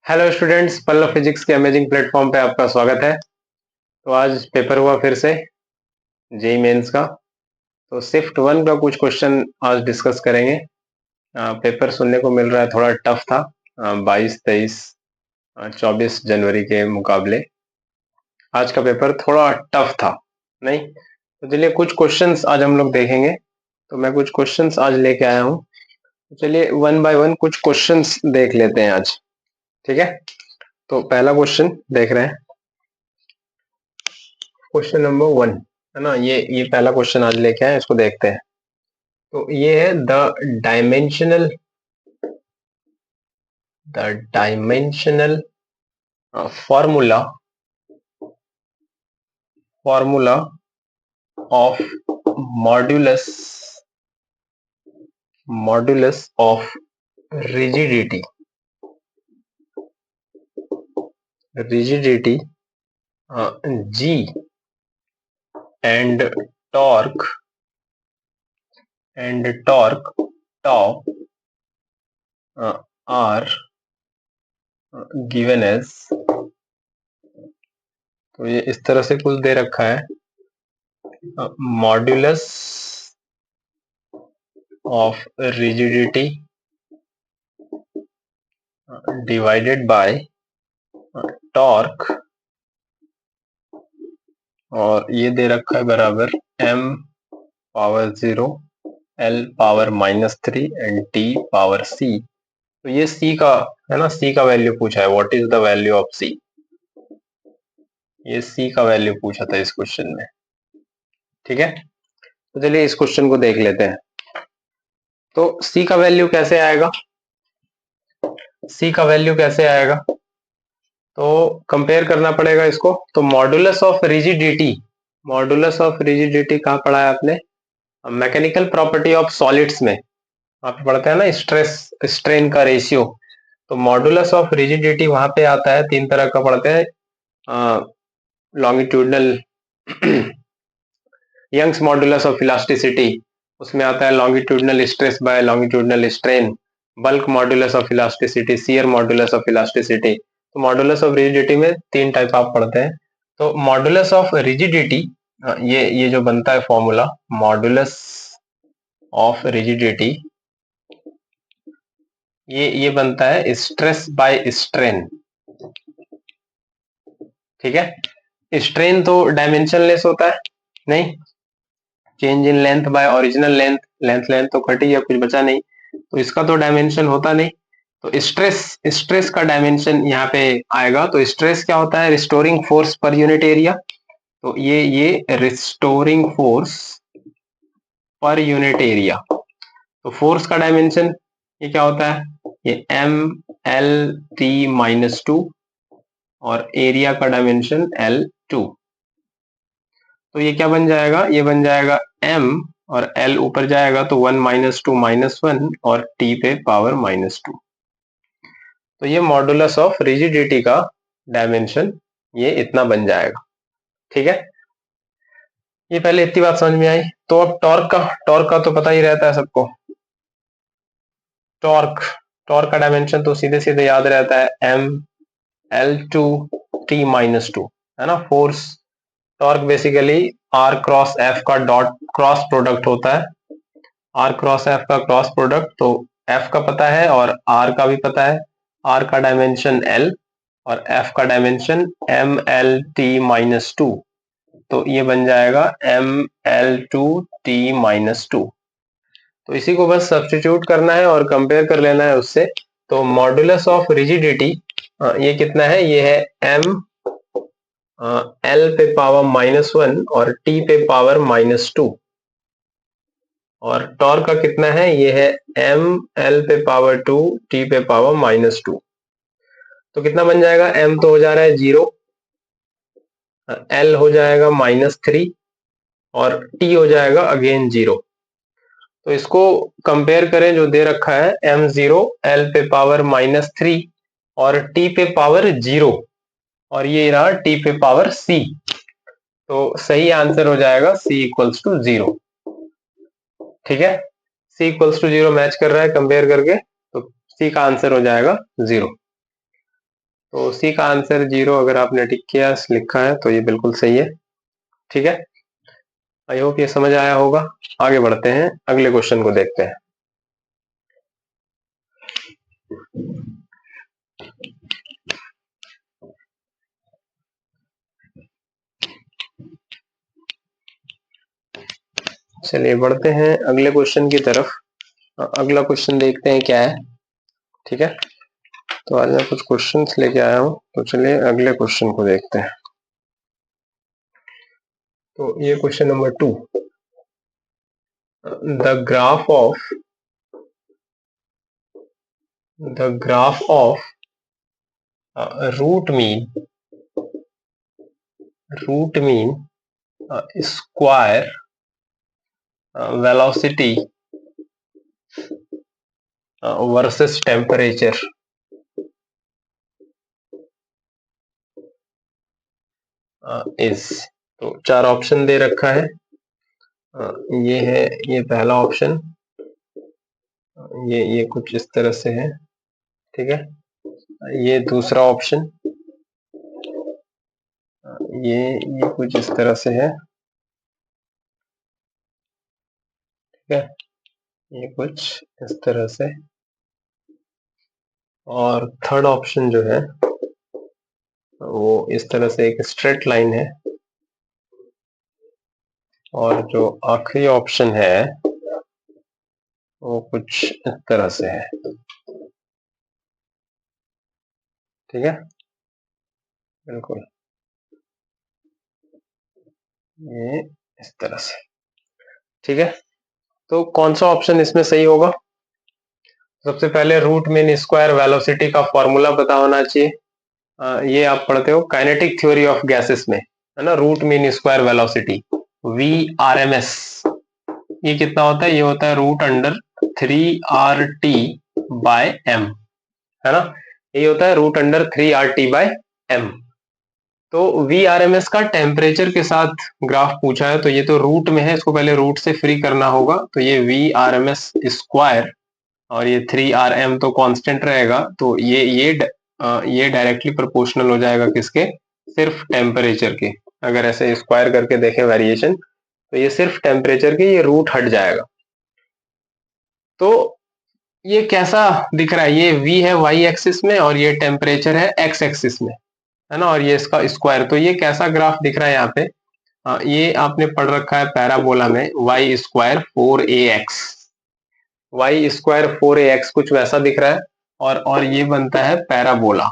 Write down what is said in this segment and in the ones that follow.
Hello students, Pallav physics के amazing platform पे आपका स्वागत है। तो आज पेपर हुआ फिर से जेई मेंस का। तो शिफ्ट वन का कुछ क्वेश्चन आज डिस्कस करेंगे। पेपर सुनने को मिल रहा है थोड़ा टफ था 22, 23, 24 जनवरी के मुकाबले आज का पेपर थोड़ा टफ था नहीं। तो चलिए कुछ क्वेश्चंस आज हम लोग देखेंगे। तो मैं कुछ क्वेश्चंस आज लेके आया हूँ। तो चलिए वन बाय वन कुछ क्वेश्चंस देख लेते हैं आज। ठीक है, तो पहला क्वेश्चन देख रहे हैं, क्वेश्चन नंबर वन है ना। ये पहला क्वेश्चन आज लेके आए, इसको देखते हैं। तो ये है the dimensional formula formula of modulus modulus of rigidity rigidity G and torque top are given as. तो ये इस तरह से कुछ दे रखा है, modulus of rigidity divided by torque, और ये दे रखा है बराबर m power 0, l power -3 and t power c। तो ये c का है ना, c का वैल्यू पूछा है। What is the value of c? ये c का वैल्यू पूछा था इस क्वेश्चन में। ठीक है, तो चलिए इस क्वेश्चन को देख लेते हैं। तो c का वैल्यू कैसे आएगा? c का वैल्यू कैसे आएगा? तो कंपेयर करना पड़ेगा इसको। तो मॉडुलस ऑफ रिजिडिटी कहाँ पढ़ा है आपने? मैकेनिकल प्रॉपर्टी ऑफ सॉलिड्स में आप पढ़ते हैं ना, स्ट्रेस स्ट्रेन का रेशियो। तो मॉडुलस ऑफ रिजिडिटी वहां पे आता है, तीन तरह का पढ़ते हैं। Longitudinal Young's modulus of elasticity, उसमें आता है longitudinal stress by longitudinal strain. Bulk modulus of elasticity, shear modulus of elasticity. तो मॉडुलस ऑफ रिजिडिटी में तीन टाइप आप पढ़ते हैं। तो मॉडुलस ऑफ रिजिडिटी, ये जो बनता है फॉर्मूला, मॉडुलस ऑफ रिजिडिटी, ये बनता है स्ट्रेस बाय स्ट्रेन। ठीक है, स्ट्रेन तो डायमेंशनलेस होता है नहीं, change in length bye original length तो घटी है, कुछ बचा नहीं, तो इसका तो डायमेंशन होता नहीं। तो स्ट्रेस का डायमेंशन यहाँ पे आएगा। तो स्ट्रेस क्या होता है? Restoring force per unit area. तो ये restoring force per unit area. तो फोर्स का डायमेंशन ये क्या होता है? ये एम एल टी -2, और एरिया का डायमेंशन L2। तो ये क्या बन जाएगा? ये बन जाएगा m, और L ऊपर जाएगा तो 1 -2 -1, और t पे पावर -2। तो ये मॉडुलस ऑफ रिजिडिटी का डायमेंशन ये इतना बन जाएगा। ठीक है, ये पहले इतनी बात समझ में आई। तो अब टॉर्क का तो पता ही रहता है सबको। टॉर्क टॉर्क का डायमेंशन तो सीधे सीधे याद रहता है, m L2 t -2 है ना। Force torque basically r cross f का डॉट क्रॉस प्रोडक्ट होता है। r क्रॉस f का क्रॉस प्रोडक्ट, तो f का पता है और r का भी पता है। r का डायमेंशन l और f का डायमेंशन m l t -2। तो ये बन जाएगा m l2 t -2। तो इसी को बस सब्स्टिट्यूट करना है और कंपेयर कर लेना है उससे। तो मॉडुलस ऑफ रिजिडिटी ये कितना है? ये है m L पे पावर -1 और T पे पावर -2। और टॉर्क का कितना है? ये है m L पे पावर 2, T पे पावर -2। तो कितना बन जाएगा? m तो हो जा रहा है 0, L हो जाएगा -3, और T हो जाएगा अगेन 0। तो इसको कंपेयर करें जो दे रखा है, m0 L पे पावर -3 और T पे पावर 0, और ये रहा T पे पावर c। तो सही आंसर हो जाएगा c इक्वल्स टू 0। ठीक है, c इक्वल्स टू 0 मैच कर रहा है कंपेयर करके, तो c का आंसर हो जाएगा 0। तो सी का आंसर 0 अगर आपने टिक किया लिखा है तो ये बिल्कुल सही है। ठीक है, आई होप ये समझ आया होगा। आगे बढ़ते हैं, अगले क्वेश्चन को देखते हैं। चलिए बढ़ते हैं अगले क्वेश्चन की तरफ। अगला क्वेश्चन देखते हैं क्या है। ठीक है, तो आज मैं कुछ क्वेश्चंस लेके आया हूं, तो चलिए अगले क्वेश्चन को देखते हैं। तो ये question number 2, the graph of root mean square velocity versus temperature is. तो 4 ऑप्शन दे रखा है। ये है, ये पहला ऑप्शन, ये कुछ इस तरह से है। ठीक है, ये दूसरा ऑप्शन, ये कुछ इस तरह से है। ठीक है, ये कुछ इस तरह से, और थर्ड ऑप्शन जो है वो इस तरह से एक स्ट्रेट लाइन है, और जो आखिरी ऑप्शन है वो कुछ इस तरह से है। ठीक है, बिल्कुल ये इस तरह से। ठीक है, तो कौन सा ऑप्शन इसमें सही होगा? सबसे पहले रूट मीन स्क्वायर वेलोसिटी का फॉर्मूला पता होना चाहिए। ये आप पढ़ते हो काइनेटिक थ्योरी ऑफ गैसेस में, है ना। Root mean square velocity VRMS, ये कितना होता है? ये होता है √3RT/m, है ना। ये होता है √3RT/m। तो VRMS का टेम्परेचर के साथ ग्राफ पूछा है, तो ये तो रूट में है, इसको पहले रूट से फ्री करना होगा। तो ये VRMS स्क्वायर और ये 3RM तो कांस्टेंट रहेगा, तो ये डायरेक्टली प्रोपोर्शनल हो जाएगा किसके? सिर्फ टेम्परेचर के। अगर ऐसे स्क्वायर करके देखें वेरिएशन, तो ये सिर्फ टेम्परेचर के, ये रूट हट जाएगा। तो ये कैसा दिख रहा है? ये V है वाई एक्सिस में और ये टेम्परेचर है एक्स एक्सिस में, है ना। और ये इसका स्क्वायर, तो ये कैसा ग्राफ दिख रहा है यहाँ पे? ये आपने पढ़ रखा है पैराबोला में, y² 4ax कुछ वैसा दिख रहा है। और ये बनता है पैराबोला,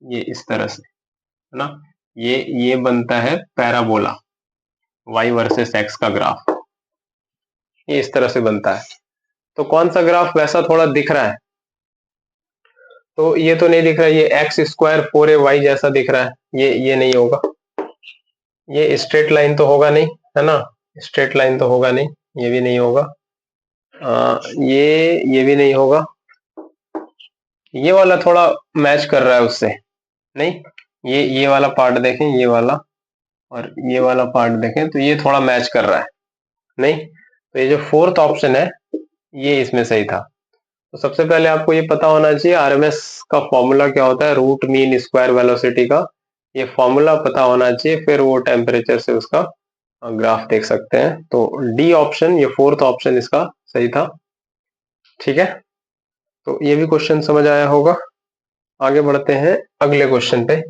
ये इस तरह से, है ना। ये बनता है पैराबोला, y वर्सेस x का ग्राफ, ये इस तरह से बनता है। तो कौन सा ग्राफ वैसा थोड़ा दिख रहा है? तो ये तो नहीं दिख रहा है, ये x² 4ay जैसा दिख रहा है, ये नहीं होगा। ये स्ट्रेट लाइन तो होगा नहीं, है ना। स्ट्रेट लाइन तो होगा नहीं, ये भी नहीं होगा। ये भी नहीं होगा। ये वाला थोड़ा मैच कर रहा है उससे, नहीं। ये वाला पार्ट देखें, ये वाला और ये वाला पार्ट देखें, तो ये थोड़ा मैच कर रहा है, नहीं। तो ये जो फोर्थ ऑप्शन है ये इसमें सही था। तो सबसे पहले आपको ये पता होना चाहिए आरएमएस का फॉर्मूला क्या होता है, रूट मीन स्क्वायर वेलोसिटी का। ये फॉर्मूला पता होना चाहिए, फिर वो टेम्परेचर से उसका ग्राफ देख सकते हैं। तो डी ऑप्शन, ये फोर्थ ऑप्शन इसका सही था। ठीक है, तो ये भी क्वेश्चन समझ आया होगा। आगे बढ़ते हैं अगले क्वेश्चन पे।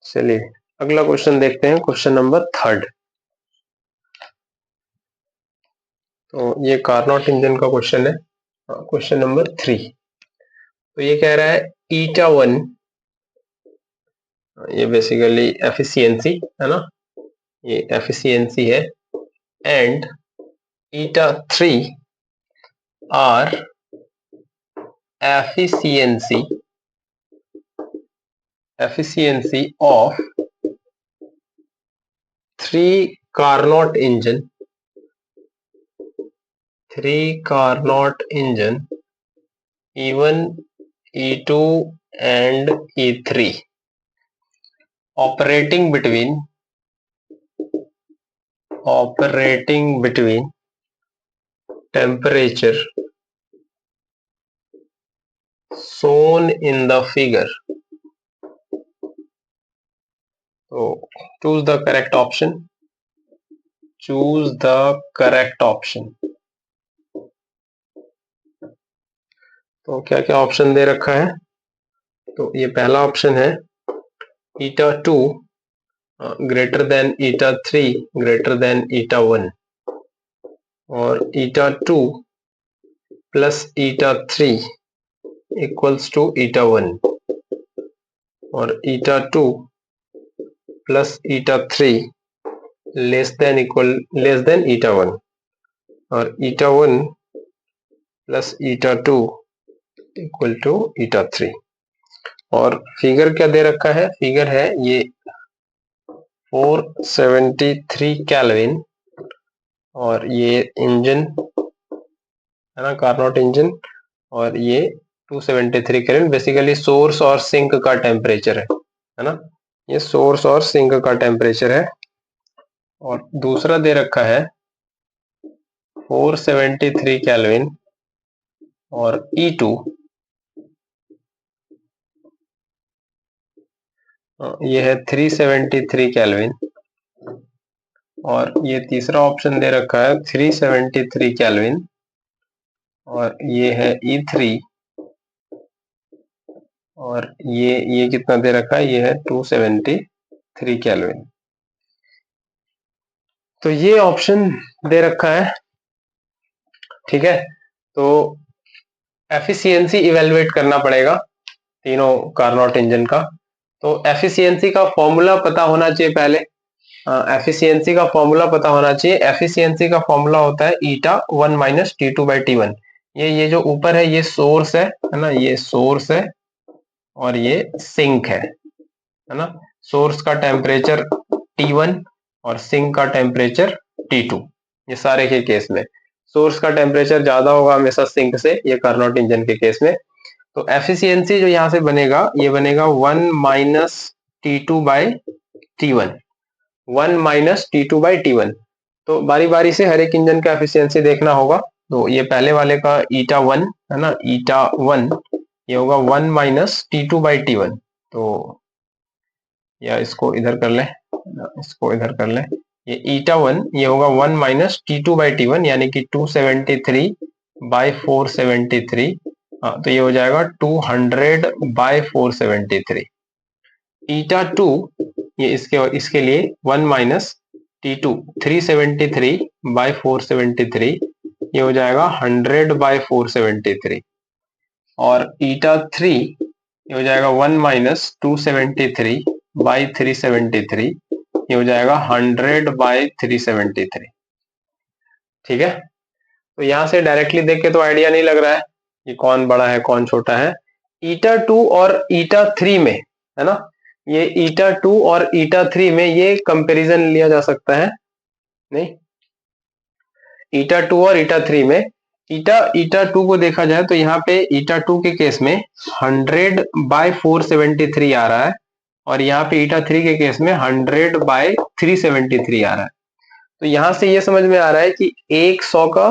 चलिए अगला क्वेश्चन देखते हैं, क्वेश्चन नंबर 3। तो ये कार्नोट इंजन का क्वेश्चन है, क्वेश्चन नंबर 3। तो ये कह रहा है 𝜂1, ये बेसिकली एफिशिएंसी है ना, ये एफिशिएंसी है, and 𝜂3 are efficiency of 3 Carnot engine E1, E2 and E3 operating between operating between temperature shown in the figure. So choose the correct option. Choose the correct option. तो क्या क्या option दे रखा है? तो ये पहला ऑप्शन है eta 2 greater than eta 3 greater than eta 1 और eta 2 plus eta 3 equals to eta 1 और eta 2 plus eta 3 less than eta 1 और eta 1 plus eta 2 equal to eta 3 और फिगर क्या दे रखा है? फिगर है ये 473 केल्विन और ये इंजन है ना, कार्नोट इंजन, और ये 273 केल्विन बेसिकली सोर्स और सिंक का टेम्परेचर है ना, ये सोर्स और सिंक का टेम्परेचर है। और दूसरा दे रखा है 473 केल्विन और E2 ये है 373 केल्विन और ये तीसरा ऑप्शन दे रखा है 373 केल्विन और ये है E3 और ये कितना दे रखा है? ये है 273 केल्विन। तो ये ऑप्शन दे रखा है, ठीक है। तो एफिशिएंसी इवेलुएट करना पड़ेगा तीनों कार्नोट इंजन का। तो एफिशिएंसी का फॉर्मूला पता होना चाहिए पहले। एफिशिएंसी का फॉर्मूला पता होना चाहिए। एफिशिएंसी का फॉर्मूला होता है ईटा 1 माइनस T2 बाई T1। ये जो ऊपर है ये सोर्स है ना, ये सोर्स है और ये सिंक है ना। सोर्स का टेम्परेचर T1 और सिंक का टेम्परेचर T2। ये सारे के केस में सोर्स का टेम्परेचर ज्यादा होगा हमेशा सिंक से, ये कार्नोट इंजन के केस में। तो एफिशिएंसी जो यहाँ से बनेगा ये बनेगा 1 minus T2 by T1, 1 minus T2 by T1। तो बारी बारी से हर एक इंजन का एफिशिएंसी देखना होगा। तो ये पहले वाले का ईटा 1 है ना, ईटा 1 ये होगा 1 माइनस T2 बाई T1। तो या इसको इधर कर ले, इसको इधर कर ले, ये ईटा 1 ये होगा 1 माइनस T2 बाई T1 यानी कि 273 बाई 473। तो ये हो जाएगा 200 बाई 473। ईटा 2 ये इसके लिए 1 माइनस T2 373 बाई 473 ये हो जाएगा 100 बाई 473 और ईटा 3 ये हो जाएगा 1 माइनस 273 बाई 373 ये हो जाएगा 100 बाई 373। ठीक है। तो यहां से डायरेक्टली देख के तो आइडिया नहीं लग रहा है कि कौन बड़ा है कौन छोटा है। ईटा 2 और ईटा 3 में है ना, ये ईटा 2 और ईटा 3 में ये कंपैरिजन लिया जा सकता है। नहीं, ईटा 2 और ईटा 3 में ईटा 2 को देखा जाए तो यहाँ पे ईटा 2 के केस में 100 बाय 473 आ रहा है और यहाँ पे ईटा 3 के केस में 100 बाय 373 आ रहा है। तो यहाँ से ये समझ में आ रहा है कि 100 का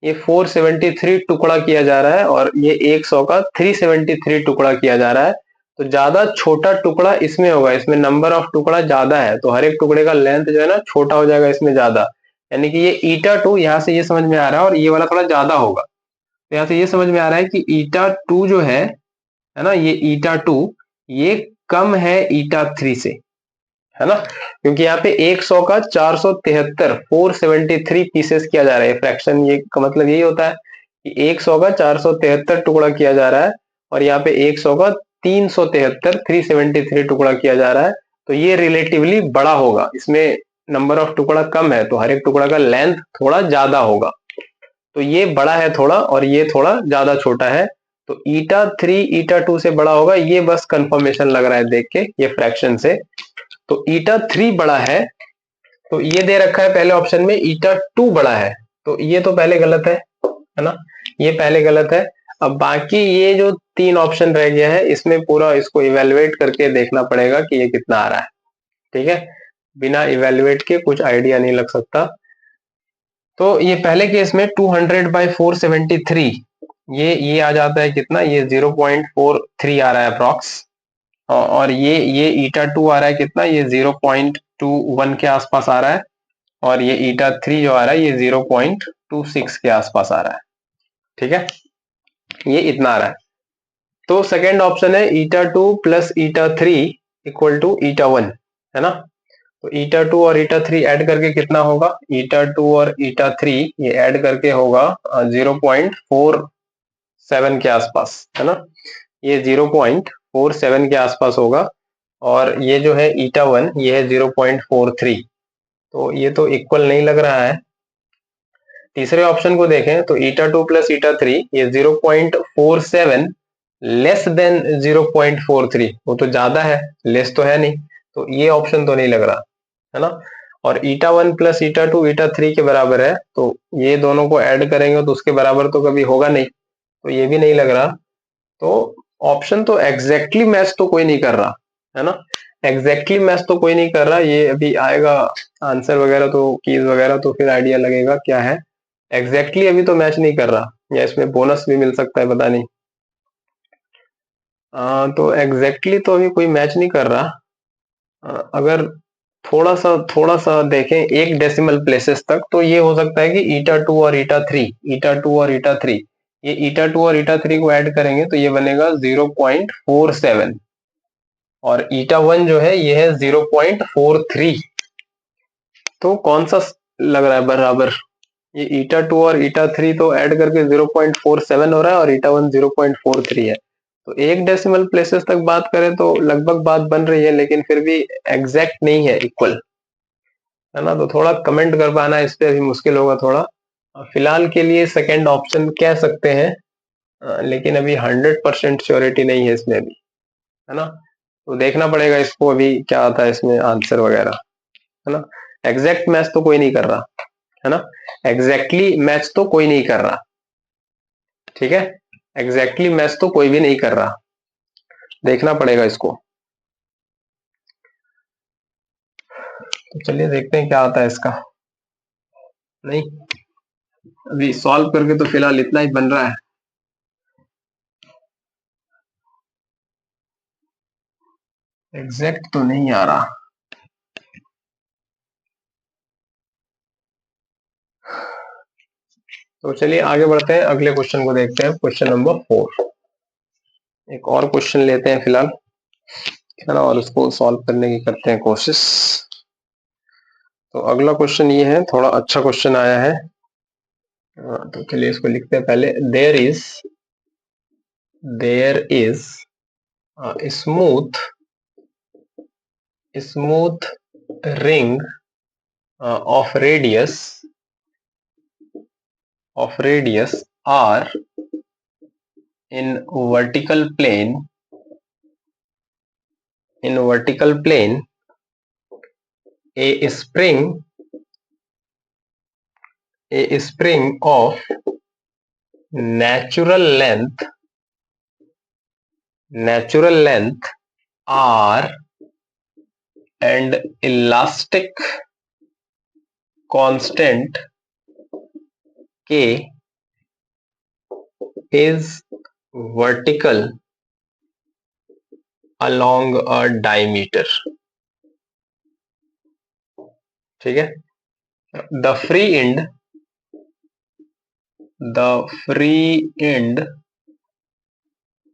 ये 473 टुकड़ा किया जा रहा है और ये 100 का 373 टुकड़ा किया जा रहा है। तो ज्यादा छोटा टुकड़ा इसमें होगा, इसमें नंबर ऑफ टुकड़ा ज्यादा है तो हर एक टुकड़े का लेंथ जो है ना छोटा हो जाएगा इसमें ज्यादा, यानी कि ये ईटा 2 यहाँ से ये समझ में आ रहा है और ये वाला थोड़ा ज्यादा होगा। तो यहाँ से ये समझ में आ रहा है कि ईटा 2 जो है ना, ये ईटा 2 ये कम है ईटा 3 से, है ना, क्योंकि यहाँ पे 100 का 473 पीसेस किया जा रहा है। फ्रैक्शन ये का मतलब यही होता है कि 100 का 473 टुकड़ा किया जा रहा है और यहाँ पे 100 का 373 टुकड़ा किया जा रहा है। तो ये रिलेटिवली बड़ा होगा, इसमें नंबर ऑफ टुकड़ा कम है तो हर एक टुकड़ा का लेंथ थोड़ा ज्यादा होगा। तो ये बड़ा है थोड़ा और ये थोड़ा ज्यादा छोटा है। तो ईटा 3 ईटा 2 से बड़ा होगा, ये बस कंफर्मेशन लग रहा है देख के ये फ्रैक्शन से। तो ईटा 3 बड़ा है, तो ये दे रखा है पहले ऑप्शन में ईटा 2 बड़ा है, तो ये तो पहले गलत है ना, ये पहले गलत है। अब बाकी ये जो 3 ऑप्शन रह गया है इसमें पूरा इसको इवेलुएट करके देखना पड़ेगा कि ये कितना आ रहा है। ठीक है, बिना इवेल्युएट के कुछ आइडिया नहीं लग सकता। तो ये पहले केस में 200/473 ये आ जाता है कितना, ये 0.43 आ रहा है अप्रॉक्स। और ये ईटा 2 आ रहा है कितना, ये 0.21 के आसपास आ रहा है। और ये ईटा 3 जो आ रहा है ये 0.26 के आसपास आ रहा है। ठीक है, ये इतना आ रहा है। तो सेकेंड ऑप्शन है ईटा 2 प्लस ईटा 3 इक्वल टू ईटा 1, है ना। तो ईटा 2 और ईटा 3 ऐड करके कितना होगा, ईटा 2 और ईटा 3 ये ऐड करके होगा 0.47 के आसपास, है ना। ये 0.47 के आसपास होगा। और ये जो है ईटा 1 ये है 0.43। तो ये तो इक्वल नहीं लग रहा है। तीसरे ऑप्शन को देखें तो ईटा 2 प्लस ईटा 3 ये 0.47 लेस देन 0.43, वो तो ज्यादा है, लेस तो है नहीं। तो ये ऑप्शन तो नहीं लग रहा, है ना। और ईटा 1 प्लस ईटा 2 ईटा 3 के बराबर है, तो ये दोनों को ऐड करेंगे तो उसके बराबर तो कभी होगा नहीं, तो ये भी नहीं लग रहा। तो ऑप्शन तो एग्जैक्टली मैच तो कोई नहीं कर रहा, है ना। एग्जैक्टली मैच तो कोई नहीं कर रहा, ये अभी आएगा आंसर वगैरह तो कीज वगैरह तो फिर आइडिया लगेगा क्या है। एग्जैक्टली अभी तो मैच नहीं कर रहा, या इसमें बोनस भी मिल सकता है, पता नहीं। तो एग्जैक्टली तो अभी कोई मैच नहीं कर रहा। अगर थोड़ा सा देखें एक डेसिमल प्लेसेस तक, तो ये हो सकता है कि ईटा 2 और ईटा 3, ईटा 2 और ईटा 3, ये ईटा 2 और ईटा 3 को ऐड करेंगे तो ये बनेगा 0.47। और ईटा 1 जो है ये है 0.43। तो कौन सा लग रहा है बराबर, ये ईटा 2 और ईटा 3 तो ऐड करके 0.47 हो रहा है और ईटा 1 0.43 है। तो एक डेसिमल प्लेसेस तक बात करें तो लगभग बात बन रही है, लेकिन फिर भी एग्जैक्ट नहीं है, इक्वल, है ना। तो थोड़ा कमेंट कर पाना इस पे अभी मुश्किल होगा थोड़ा। फिलहाल के लिए सेकंड ऑप्शन कह सकते हैं, लेकिन अभी 100% श्योरिटी नहीं है इसमें अभी, है ना। तो देखना पड़ेगा इसको अभी क्या आता है इसमें आंसर वगैरह, है ना। एग्जैक्ट मैच तो कोई नहीं कर रहा, है ना। एग्जैक्टली मैच तो कोई नहीं कर रहा, ठीक है। एग्जैक्टली मैच तो कोई भी नहीं कर रहा, देखना पड़ेगा इसको। तो चलिए देखते हैं क्या आता है इसका। नहीं, अभी सॉल्व करके तो फिलहाल इतना ही बन रहा है। एग्जैक्ट तो नहीं आ रहा। तो चलिए आगे बढ़ते हैं, अगले क्वेश्चन को देखते हैं, क्वेश्चन नंबर 4। एक और क्वेश्चन लेते हैं फिलहाल, है ना, और उसको सॉल्व करने की करते हैं कोशिश। तो अगला क्वेश्चन ये है, थोड़ा अच्छा क्वेश्चन आया है। तो चलिए इसको लिखते हैं पहले। There is smooth ring of radius r in vertical plane a spring of natural length r and elastic constant k is vertical along a diameter। ठीक है। the free end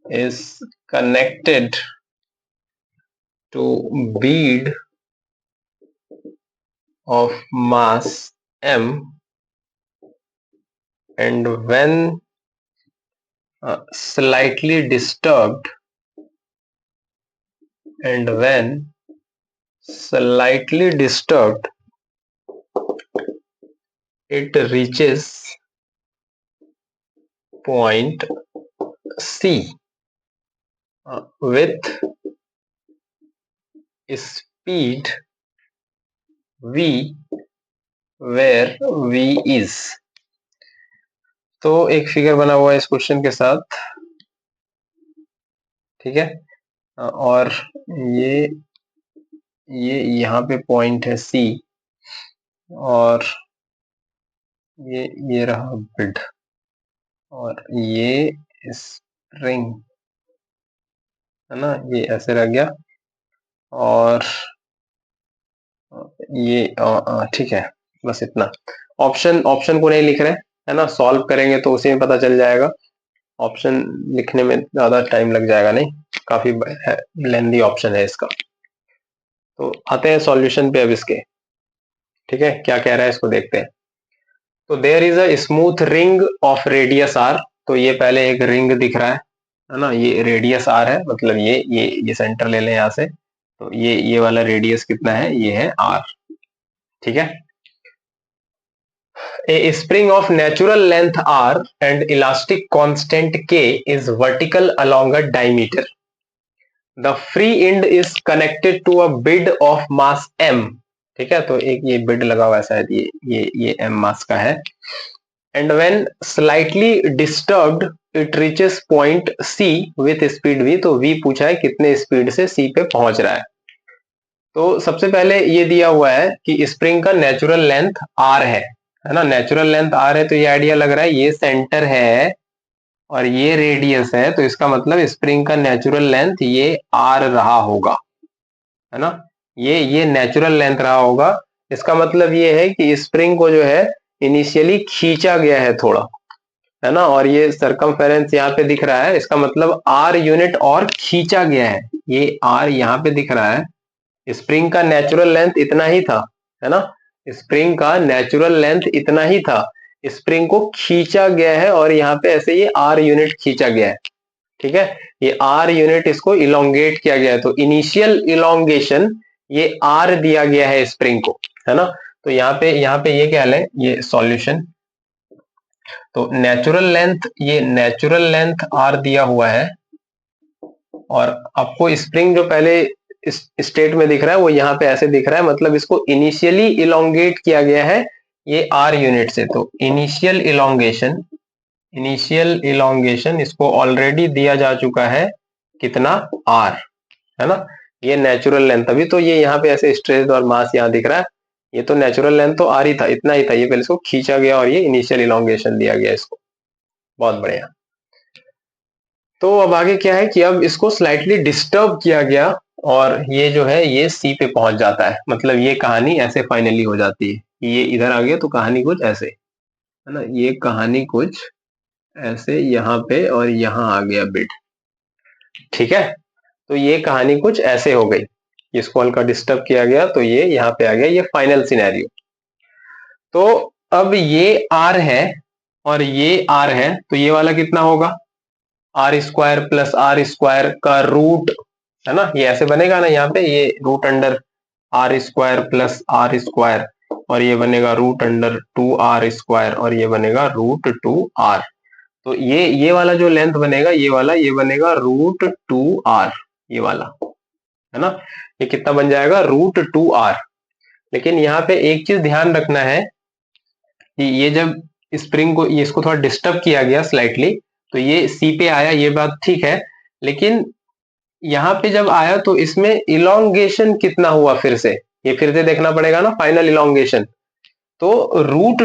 is connected to bead of mass m, and when slightly disturbed it reaches point C with speed v where v is। तो एक figure बना हुआ है इस question के साथ, ठीक है। और ये ये यहाँ पे पॉइंट है सी, और ये रहा बिड, और ये स्प्रिंग है ना, ये ऐसे रह गया, और ये ठीक है, बस इतना। ऑप्शन ऑप्शन को नहीं लिख रहे है ना, सॉल्व करेंगे तो उसी में पता चल जाएगा। ऑप्शन लिखने में ज्यादा टाइम लग जाएगा, नहीं, काफी लेंदी ऑप्शन है इसका। तो आते हैं सॉल्यूशन पे अब इसके। ठीक है, क्या कह रहा है इसको देखते हैं। तो there is a smooth ring of radius R, तो ये पहले एक रिंग दिख रहा है ना, ये रेडियस आर है, मतलब ये सेंटर ले लें यहाँ से, तो ये वाला रेडियस कितना है, ये है आर। ठीक है, a spring of natural length r and elastic constant k is vertical along a diameter. The free end is connected to a bid of mass m. ठीक है, तो एक ये बिड लगा हुआ है शायद, ये m मास का है। And when slightly disturbed it reaches point c with speed v, तो v पूछा है कितने स्पीड से c पे पहुंच रहा है। तो सबसे पहले ये दिया हुआ है कि स्प्रिंग का नेचुरल लेंथ r है ना, नेचुरल लेंथ r है, तो ये आइडिया लग रहा है ये सेंटर है और ये रेडियस है, तो इसका मतलब स्प्रिंग का नेचुरल लेंथ ये r रहा होगा, है ना, ये नेचुरल लेंथ रहा होगा। इसका मतलब ये है कि स्प्रिंग को जो है इनिशियली खींचा गया है थोड़ा, है ना, और ये सरकमफेरेंस यहाँ पे दिख रहा है, इसका मतलब r यूनिट और खींचा गया है, ये r यहाँ पे दिख रहा है। स्प्रिंग का नेचुरल लेंथ इतना ही था, है ना, स्प्रिंग का नेचुरल लेंथ इतना ही था, स्प्रिंग को खींचा गया है और यहाँ पे ऐसे ये आर यूनिट खींचा गया है। ठीक है, ये आर यूनिट इसको इलोंगेट किया गया है, तो इनिशियल इलोंगेशन ये आर दिया गया है स्प्रिंग को, है ना। तो यहाँ पे ये कह लें, ये सॉल्यूशन, तो ये नेचुरल लेंथ आर दिया हुआ है, और आपको स्प्रिंग जो पहले इस स्टेट में दिख रहा है वो यहाँ पे ऐसे दिख रहा है, मतलब इसको इनिशियली इलोंगेट किया गया है ये आर यूनिट से। तो इनिशियल इलोंगेशन इसको ऑलरेडी दिया जा चुका है, कितना, आर, है ना, ये नेचुरल लेंथ, अभी तो ये यहाँ पे ऐसे स्ट्रेस्ड और मास यहाँ दिख रहा है, ये तो नेचुरल लेंथ तो आर ही था, इतना ही था, ये पहले इसको खींचा गया और ये इनिशियल इलोंगेशन दिया गया इसको। बहुत बढ़िया। तो अब आगे क्या है कि अब इसको स्लाइटली डिस्टर्ब किया गया और ये जो है ये सी पे पहुंच जाता है, मतलब ये कहानी ऐसे फाइनली हो जाती है कि ये इधर आ गया, तो कहानी कुछ ऐसे, है ना, ये कहानी कुछ ऐसे यहाँ पे और यहाँ आ गया बिट। ठीक है, तो ये कहानी कुछ ऐसे हो गई, इसको हल्का डिस्टर्ब किया गया तो ये यहाँ पे आ गया, ये फाइनल सिनेरियो। तो अब ये आर है और ये आर है, तो ये वाला कितना होगा, R square plus R square का रूट, है ना, ये ऐसे बनेगा ना, यहाँ पे ये root under R square plus R square, और ये बनेगा रूट अंडर 2r स्क्वायर, और ये बनेगा रूट 2r। तो ये वाला जो लेंथ बनेगा, ये बनेगा रूट 2r, ये वाला, है ना, ये कितना बन जाएगा, रूट 2r। लेकिन यहाँ पे एक चीज ध्यान रखना है कि ये जब स्प्रिंग को, ये इसको थोड़ा डिस्टर्ब किया गया स्लाइटली, तो ये सी पे आया, ये बात ठीक है, लेकिन यहाँ पे जब आया तो इसमें इलोंगेशन कितना हुआ, फिर से ये फिर से देखना पड़ेगा ना, फाइनल इलोंगेशन। तो रूट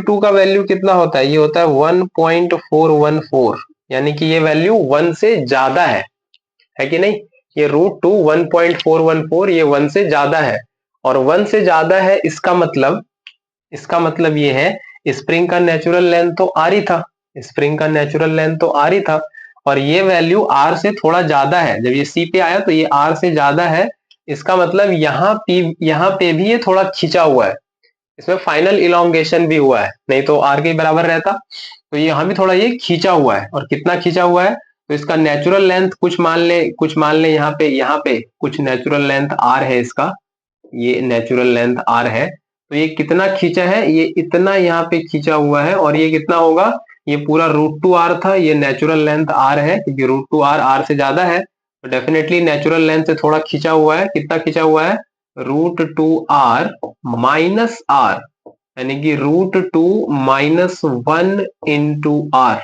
टू का वैल्यू कितना होता है, ये होता है 1.414, यानी कि ये वैल्यू 1 से ज्यादा है कि नहीं, ये रूट टू 1.414, ये 1 से ज्यादा है, और 1 से ज्यादा है, इसका मतलब ये है स्प्रिंग का नेचुरल लेंथ तो आर ही था, स्प्रिंग का नेचुरल लेंथ तो आर ही था, और ये वैल्यू आर से थोड़ा ज्यादा है, जब ये सी पे आया तो ये आर से ज्यादा है, इसका मतलब यहाँ पे भी ये थोड़ा खिंचा हुआ है, इसमें फाइनल इलोंगेशन भी हुआ है, नहीं तो आर के बराबर रहता, तो यहाँ भी थोड़ा ये खींचा हुआ है, और कितना खींचा हुआ है, तो इसका नेचुरल लेंथ कुछ मान ले यहाँ पे कुछ नेचुरल लेंथ आर है इसका, ये नेचुरल लेंथ आर है, तो ये कितना खींचा है, ये इतना यहाँ पे खींचा हुआ है, और ये कितना होगा, ये पूरा रूट टू आर था, ये नेचुरल लेंथ आर है, क्योंकि रूट टू आर से ज्यादा है, तो डेफिनेटली नेचुरल लेंथ से थोड़ा खींचा हुआ है, कितना खींचा हुआ है, root two R minus R, यानी कि root two minus 1 into R,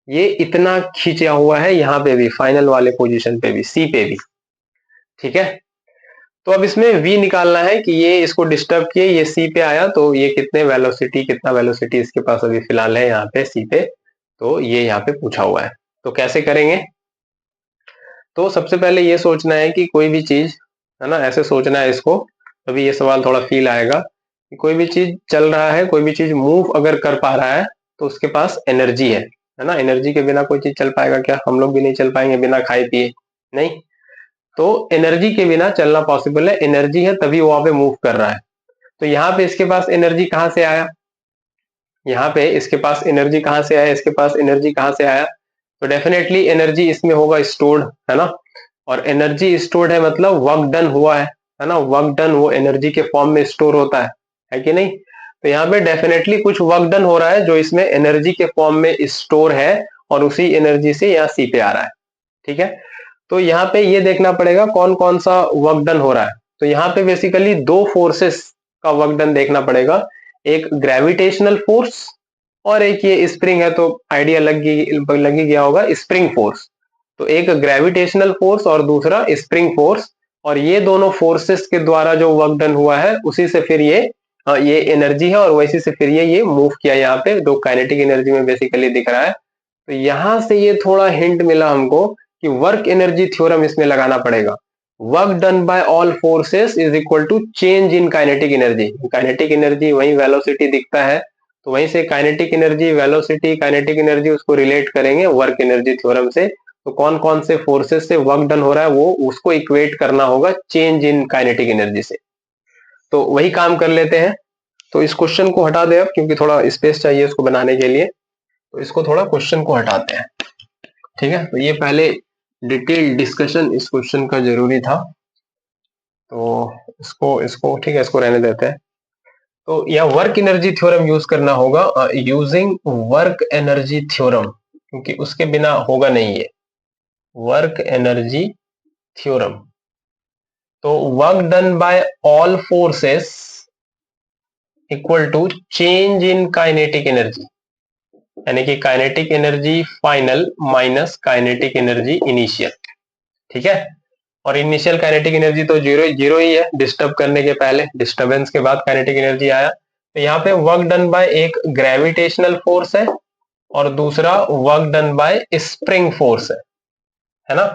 ये इतना खींचा हुआ है यहाँ पे भी, फाइनल वाले पोजीशन पे भी, सी पे भी। ठीक है, तो अब इसमें v निकालना है कि ये इसको डिस्टर्ब किए, ये c पे आया, तो ये कितना वेलोसिटी इसके पास अभी फिलहाल है यहाँ पे c पे, तो ये यहाँ पे पूछा हुआ है। तो कैसे करेंगे? तो सबसे पहले ये सोचना है कि कोई भी चीज, है ना, ऐसे सोचना है इसको, तभी ये सवाल थोड़ा फील आएगा कि कोई भी चीज चल रहा है, कोई भी चीज मूव अगर कर पा रहा है तो उसके पास एनर्जी है ना। एनर्जी के बिना कोई चीज चल पाएगा क्या? हम लोग भी नहीं चल पाएंगे बिना खाए पिए, नहीं। तो एनर्जी के बिना चलना पॉसिबल है, एनर्जी है तभी वो वहां पे मूव कर रहा है। तो यहाँ पे इसके पास एनर्जी कहाँ से आया? यहाँ पे इसके पास एनर्जी कहाँ से आया? इसके पास एनर्जी कहाँ से आया? तो डेफिनेटली एनर्जी इसमें होगा स्टोर्ड, है ना। और एनर्जी स्टोर्ड है मतलब वर्क डन हुआ है ना। वर्क डन वो एनर्जी के फॉर्म में स्टोर होता है कि नहीं? तो यहाँ पे डेफिनेटली कुछ वर्क डन हो रहा है जो इसमें एनर्जी के फॉर्म में स्टोर है, और उसी एनर्जी से यहाँ सी पे आ रहा है, ठीक है। तो यहाँ पे ये देखना पड़ेगा कौन कौन सा वर्क डन हो रहा है। तो यहाँ पे बेसिकली दो फोर्सेस का वर्क डन देखना पड़ेगा, एक ग्रेविटेशनल फोर्स और एक ये स्प्रिंग है, तो आइडिया लग ही गया होगा, स्प्रिंग फोर्स। तो एक ग्रेविटेशनल फोर्स और दूसरा स्प्रिंग फोर्स, और ये दोनों फोर्सेस के द्वारा जो वर्क डन हुआ है उसी से फिर ये एनर्जी है, और वैसे से फिर ये मूव किया यहाँ पे, जो काइनेटिक एनर्जी में बेसिकली दिख रहा है। तो यहां से ये थोड़ा हिंट मिला हमको कि वर्क एनर्जी थ्योरम इसमें लगाना पड़ेगा। Work done by all forces is equal to change in kinetic energy. Kinetic energy वही वेलोसिटी दिखता है, तो वहीं से kinetic energy, velocity, kinetic energy उसको रिलेट करेंगे वर्क एनर्जी थ्योरम से। तो कौन कौन से फोर्सेस से वर्क डन हो रहा है वो उसको इक्वेट करना होगा चेंज इन काइनेटिक एनर्जी से। तो वही काम कर लेते हैं। तो इस क्वेश्चन को हटा दे अब, क्योंकि थोड़ा स्पेस चाहिए इसको बनाने के लिए, तो इसको थोड़ा क्वेश्चन को हटाते हैं, ठीक है। तो ये पहले डिटेल डिस्कशन इस क्वेश्चन का जरूरी था, तो इसको इसको ठीक है, इसको रहने देते हैं। तो यह वर्क एनर्जी थ्योरम यूज करना होगा, यूजिंग वर्क एनर्जी थ्योरम, क्योंकि उसके बिना होगा नहीं ये वर्क एनर्जी थ्योरम। तो work done by all forces equal to change in kinetic energy, यानी कि kinetic energy final minus kinetic energy initial, ठीक है। और इनिशियल काइनेटिक एनर्जी तो जीरो ही है, डिस्टर्ब करने के पहले, डिस्टर्बेंस के बाद काइनेटिक एनर्जी आया। तो यहाँ पे वर्क डन बाय एक ग्रेविटेशनल फोर्स है और दूसरा work done bye spring force है ना।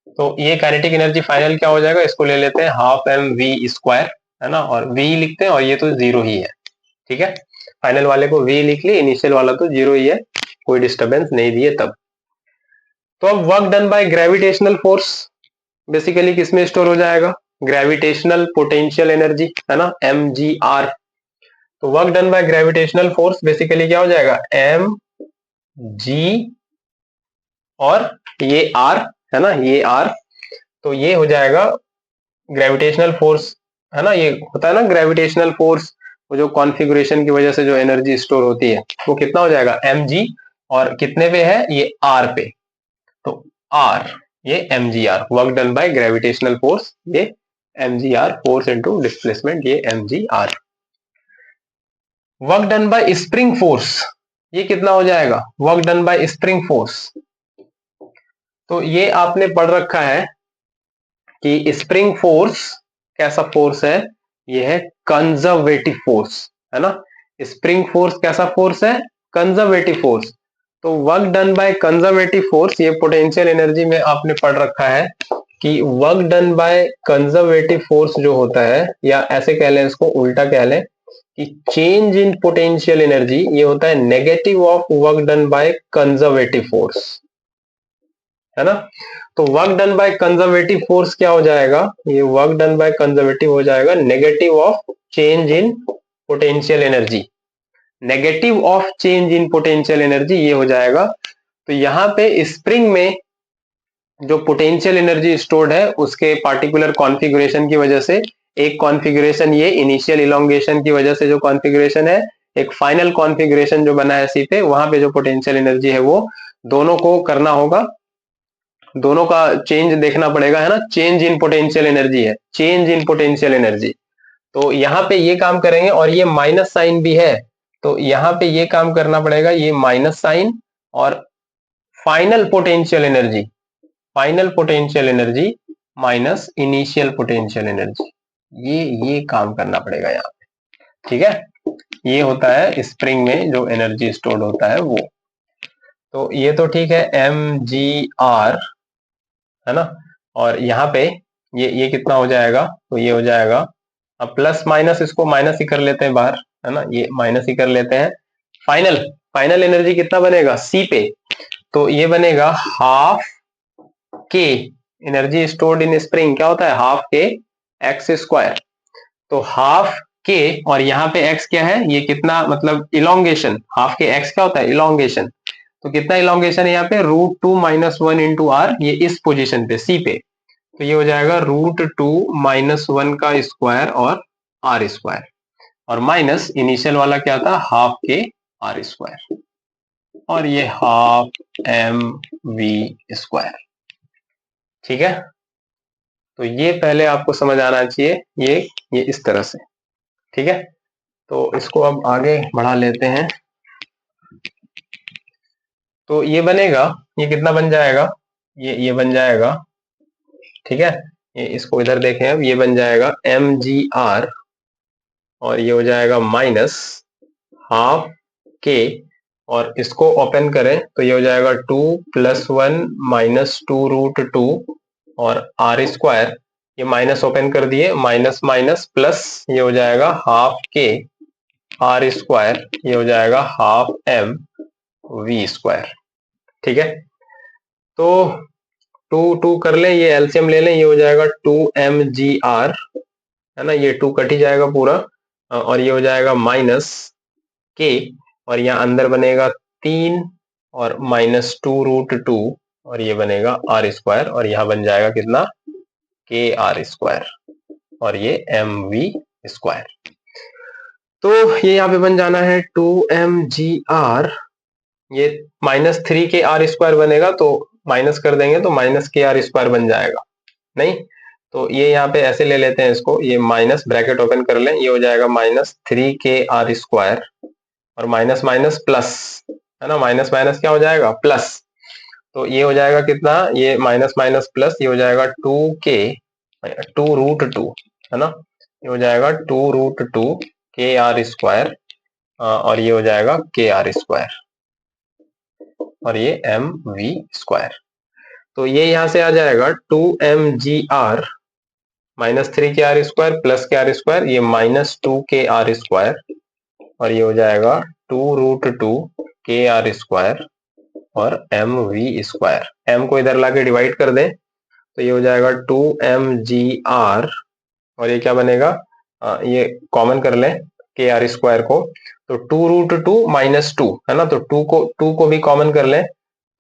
तो ये काइनेटिक एनर्जी फाइनल क्या हो जाएगा, इसको ले लेते हैं हाफ एम वी स्क्वायर, है ना, और वी लिखते हैं, और ये तो जीरो ही है, ठीक है। फाइनल वाले को वी लिख ली, इनिशियल वाला तो जीरो ही है, कोई डिस्टर्बेंस नहीं दिए तब। तो अब work done by gravitational force basically किसमें स्टोर हो जाएगा, ग्रेविटेशनल पोटेंशियल एनर्जी, है ना, mgr। तो work done by gravitational force basically क्या हो जाएगा, एम जी और ये r, है ना, ये r। तो ये हो जाएगा ग्रेविटेशनल फोर्स, है ना, ये होता है ना ग्रेविटेशनल फोर्स, वो जो कॉन्फ़िगरेशन की वजह से जो एनर्जी स्टोर होती है वो कितना हो जाएगा, mg, और कितने पे है, ये r पे। तो r, ये mgr, work done by gravitational force, ये mgr, फोर्स इनटू डिस्प्लेसमेंट, ये mgr। Work done bye spring force, ये कितना हो जाएगा, work done bye spring force. तो ये आपने पढ़ रखा है कि स्प्रिंग फोर्स कैसा फोर्स है, ये है कंजर्वेटिव फोर्स, है ना। स्प्रिंग फोर्स कैसा फोर्स है, कंजर्वेटिव फोर्स। तो work done by conservative force, ये पोटेंशियल एनर्जी में आपने पढ़ रखा है कि work done by conservative force जो होता है, या ऐसे कह लें इसको, उल्टा कह लें कि चेंज इन पोटेंशियल एनर्जी ये होता है negative of work done by conservative force, है ना। तो work done by conservative force क्या हो जाएगा, ये वर्क डन बाय कंजर्वेटिव हो जाएगा negative of change in potential energy, negative of change in potential energy ये हो जाएगा। तो यहाँ पे स्प्रिंग में जो पोटेंशियल एनर्जी स्टोर्ड है उसके पार्टिकुलर कॉन्फ़िगरेशन की वजह से, एक कॉन्फ़िगरेशन ये इनिशियल इलोंगेशन की वजह से जो कॉन्फ़िगरेशन है, एक फाइनल कॉन्फ़िगरेशन जो बना है सी पे, वहां पे जो पोटेंशियल एनर्जी है वो दोनों को करना होगा, दोनों का चेंज देखना पड़ेगा, है ना। चेंज इन पोटेंशियल एनर्जी है, चेंज इन पोटेंशियल एनर्जी। तो यहाँ पे ये काम करेंगे, और ये माइनस साइन भी है, तो यहाँ पे ये काम करना पड़ेगा, ये माइनस साइन, और final potential energy, final potential energy minus initial potential energy, ये काम करना पड़ेगा यहाँ पे, ठीक है। ये होता है स्प्रिंग में जो एनर्जी स्टोर्ड होता है वो। तो ये तो ठीक है, mgr, है ना। और यहाँ पे ये कितना हो जाएगा, तो ये हो जाएगा, अब प्लस माइनस इसको माइनस ही कर लेते हैं बाहर, है ना, ये माइनस ही कर लेते हैं। फाइनल फाइनल एनर्जी कितना बनेगा सी पे, तो ये बनेगा हाफ के, एनर्जी स्टोर्ड इन स्प्रिंग क्या होता है, हाफ के एक्स स्क्वायर। तो हाफ के, और यहाँ पे एक्स क्या है, ये कितना मतलब इलोंगेशन, हाफ के एक्स क्या होता है, इलोंगेशन। तो कितना इलोंगेशन है यहाँ पे, √2 - 1 इंटू आर, ये इस पोजीशन पे सी पे, तो ये हो जाएगा √2 - 1 का स्क्वायर और आर स्क्वायर, और माइनस इनिशियल वाला क्या था, हाफ के आर स्क्वायर, और ये हाफ एम वी स्क्वायर, ठीक है। तो ये पहले आपको समझ आना चाहिए, ये इस तरह से, ठीक है। तो इसको अब आगे बढ़ा लेते हैं। तो ये बनेगा, ये कितना बन जाएगा, ये बन जाएगा, ठीक है। ये इसको इधर देखें, अब ये बन जाएगा mgr, और ये हो जाएगा माइनस हाफ के, और इसको ओपन करें तो ये हो जाएगा 2 + 1 - 2√2 और आर स्क्वायर, ये माइनस ओपन कर दिए, माइनस माइनस प्लस, ये हो जाएगा हाफ के आर स्क्वायर, ये हो जाएगा हाफ एम वी स्क्वायर, ठीक है। तो 2 कर लें, ये एलसीएम ले लें, ये हो जाएगा 2mgr, है ना, ये 2 कट ही जाएगा पूरा, और ये हो जाएगा माइनस के, और यहाँ अंदर बनेगा 3 और -2√2, और ये बनेगा आर स्क्वायर, और यहाँ बन जाएगा कितना, के आर स्क्वायर, और ये एम वी स्क्वायर। तो ये यहाँ पे बन जाना है 2mgr, ये -3 के आर स्क्वायर बनेगा, तो माइनस कर देंगे तो माइनस के आर स्क्वायर बन जाएगा, नहीं, तो ये यहाँ पे ऐसे ले लेते हैं इसको, ये माइनस ब्रैकेट ओपन कर लें, ये हो जाएगा -3 के आर स्क्वायर, और माइनस माइनस प्लस, है ना, माइनस माइनस क्या हो जाएगा, प्लस, तो ये हो जाएगा कितना, ये माइनस माइनस प्लस, ये हो जाएगा 2√2, है ना, ये हो जाएगा 2√2 के आर स्क्वायर, और ये हो जाएगा के आर स्क्वायर, और ये एम वी स्क्वायर। तो ये यहां से आ जाएगा 2mgr -3 के आर स्क्वायर प्लस के आर स्क्वायर, ये -2 के आर स्क्वायर, और ये हो जाएगा 2√2 के आर स्क्वायर और एम वी स्क्वायर। एम को इधर लाके डिवाइड कर दें तो ये हो जाएगा 2mgr, और ये क्या बनेगा, ये कॉमन कर लें के आर स्क्वायर को, तो 2√2 - 2, है ना, तो 2 को भी कॉमन कर लें,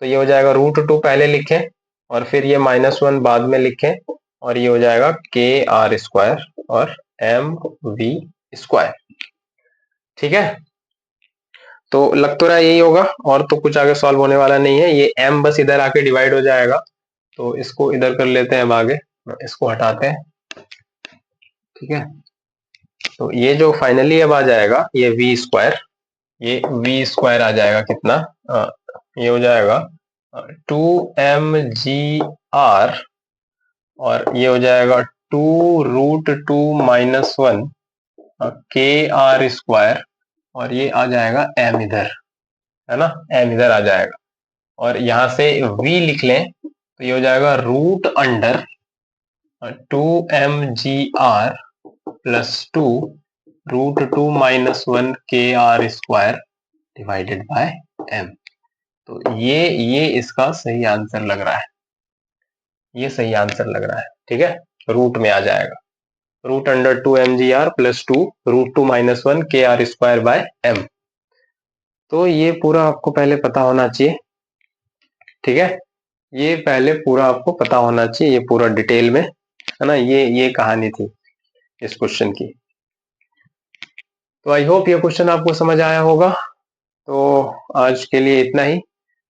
तो ये हो जाएगा √2 पहले लिखें, और फिर ये -1 बाद में लिखें, और ये हो जाएगा के आर स्क्वायर और एम वी स्क्वायर, ठीक है। तो लग तो रहा है यही होगा, और तो कुछ आगे सॉल्व होने वाला नहीं है, ये m बस इधर आके डिवाइड हो जाएगा, तो इसको इधर कर लेते हैं, अब आगे इसको हटाते हैं, ठीक है। तो ये जो फाइनली अब आ जाएगा, ये वी स्क्वायर, ये वी स्क्वायर आ जाएगा कितना, ये हो जाएगा 2mgr, और ये हो जाएगा 2√2 - 1 के आर स्क्वायर, और ये आ जाएगा m इधर, है ना, m इधर आ जाएगा, और यहां से v लिख लें तो ये हो जाएगा √2mgr +2 √2 - 1 के R square divided by m। तो ये इसका सही आंसर लग रहा है, ये सही आंसर लग रहा है, ठीक है, रूट में आ जाएगा, √2mgr +2 √2 - 1 के आर स्क्वायर बाय m। तो ये पूरा आपको पहले पता होना चाहिए, ठीक है, ये पहले पूरा आपको पता होना चाहिए, ये पूरा डिटेल में, है ना, ये कहानी थी इस क्वेश्चन की। तो आई होप ये क्वेश्चन आपको समझ आया होगा। तो आज के लिए इतना ही,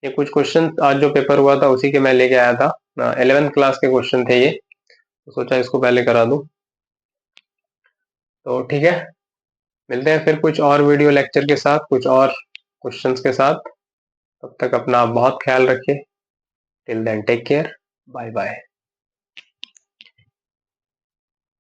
ये कुछ क्वेश्चन आज जो पेपर हुआ था उसी के मैं लेके आया था, 11th क्लास के क्वेश्चन थे ये, तो सोचा इसको पहले करा दूं। तो ठीक है, मिलते हैं फिर कुछ और वीडियो लेक्चर के साथ, कुछ और क्वेश्चंस के साथ। तब तक अपना बहुत ख्याल रखिए। Till then take care, bye bye.